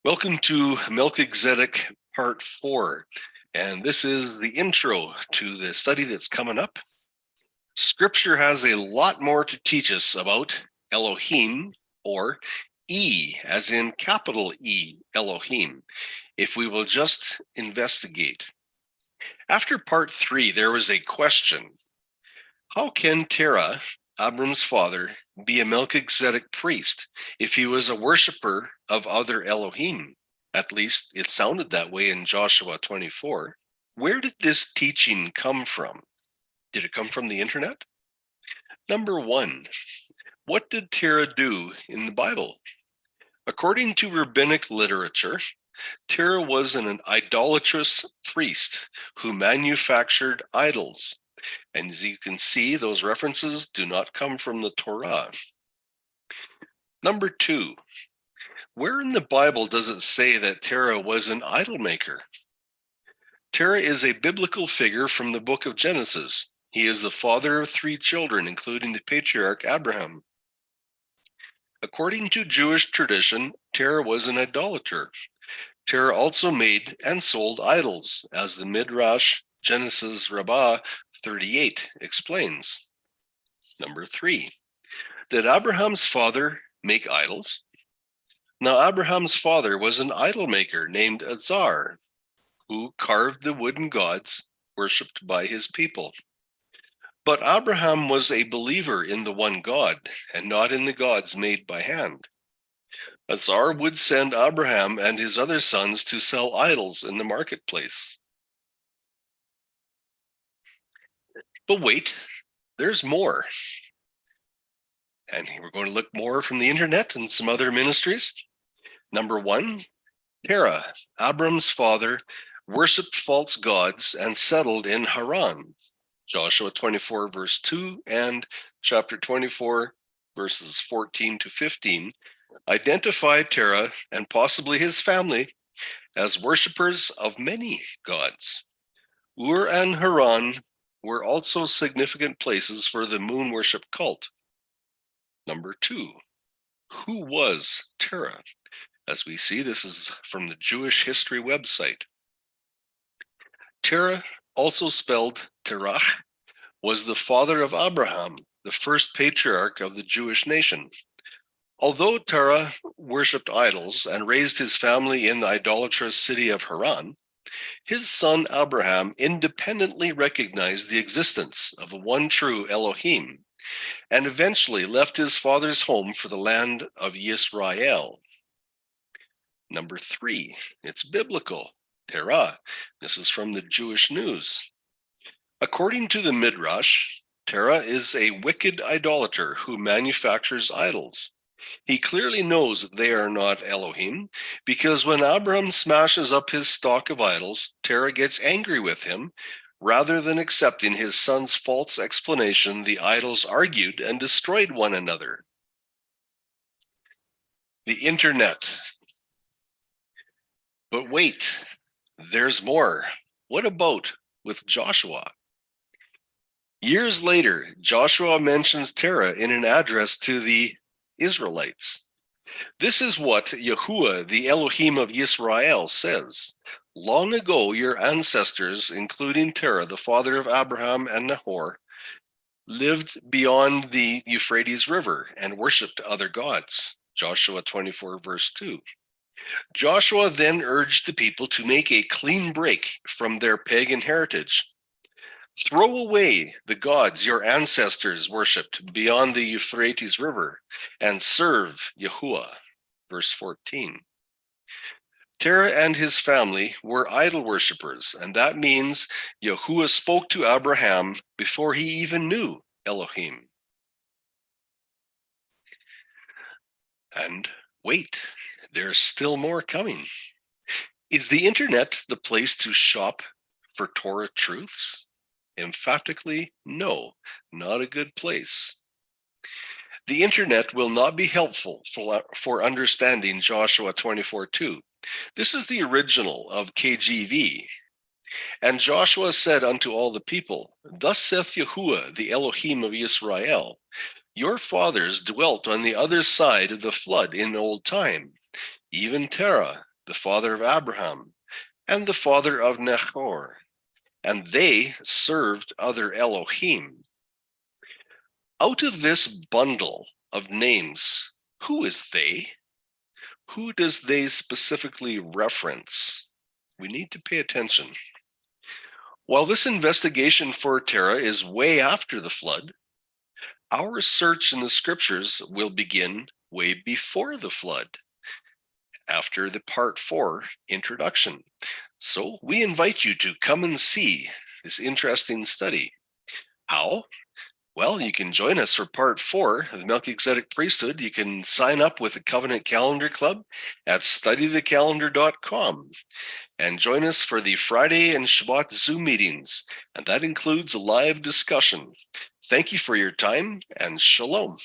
Welcome to Melki-tzedek Part 4, and this is the intro to the study that's coming up. Scripture has a lot more to teach us about Elohim, or E, as in capital E, Elohim, if we will just investigate. After Part 3, there was a question. How can Terah, Abram's father, be a Melki-tzedek priest if he was a worshiper of other Elohim? At least it sounded that way in Joshua 24. Where did this teaching come from? Did it come from the internet? Number one, what did Terah do in the Bible? According to rabbinic literature, Terah was an idolatrous priest who manufactured idols. And as you can see, those references do not come from the Torah. Number two, where in the Bible does it say that Terah was an idol maker? Terah is a biblical figure from the book of Genesis. He is the father of 3 children, including the patriarch Abraham. According to Jewish tradition, Terah was an idolater. Terah also made and sold idols, as the Midrash Genesis Rabbah 38 explains. Number 3, did Abraham's father make idols? Now, Abraham's father was an idol maker named Azar, who carved the wooden gods worshipped by his people. But Abraham was a believer in the one God and not in the gods made by hand. Azar would send Abraham and his other sons to sell idols in the marketplace. But wait, there's more. And we're going to look more from the internet and some other ministries. Number 1, Terah, Abram's father, worshipped false gods and settled in Haran. Joshua 24 verse 2 and chapter 24 verses 14 to 15 identify Terah and possibly his family as worshippers of many gods. Ur and Haran were also significant places for the moon worship cult. Number 2, who was Terah? As we see, this is from the Jewish History website. Terah, also spelled Terah, was the father of Abraham, the first patriarch of the Jewish nation. Although Terah worshipped idols and raised his family in the idolatrous city of Haran, his son Abraham independently recognized the existence of the one true Elohim and eventually left his father's home for the land of Yisrael. Number 3, it's biblical. Terah. This is from the Jewish News. According to the Midrash, Terah is a wicked idolater who manufactures idols. He clearly knows they are not Elohim, because when Abram smashes up his stock of idols, Terah gets angry with him. Rather than accepting his son's false explanation, the idols argued and destroyed one another. The internet. But wait, there's more. What about with Joshua? Years later, Joshua mentions Terah in an address to the Israelites. This is what Yahuwah, the Elohim of Yisrael, says. Long ago, your ancestors, including Terah, the father of Abraham and Nahor, lived beyond the Euphrates River and worshipped other gods. Joshua 24, verse 2. Joshua then urged the people to make a clean break from their pagan heritage. Throw away the gods your ancestors worshipped beyond the Euphrates River and serve Yahuwah. Verse 14. Terah and his family were idol worshippers, and that means Yahuwah spoke to Abraham before he even knew Elohim. And wait, there's still more coming. Is the internet the place to shop for Torah truths? Emphatically, no, not a good place. The internet will not be helpful for understanding Joshua 24:2. This is the original of KJV. And Joshua said unto all the people, Thus saith Yahuwah, the Elohim of Israel, your fathers dwelt on the other side of the flood in old time, even Terah, the father of Abraham, and the father of Nahor, and they served other Elohim. Out of this bundle of names, who is they? Who does they specifically reference? We need to pay attention. While this investigation for Terah is way after the flood, our search in the scriptures will begin way before the flood, after the part 4 introduction. So we invite you to come and see this interesting study. How? Well, you can join us for part 4 of the Melki-tzedek Priesthood. You can sign up with the Covenant Calendar Club at studythecalendar.com and join us for the Friday and Shabbat Zoom meetings, and that includes a live discussion. Thank you for your time, and Shalom.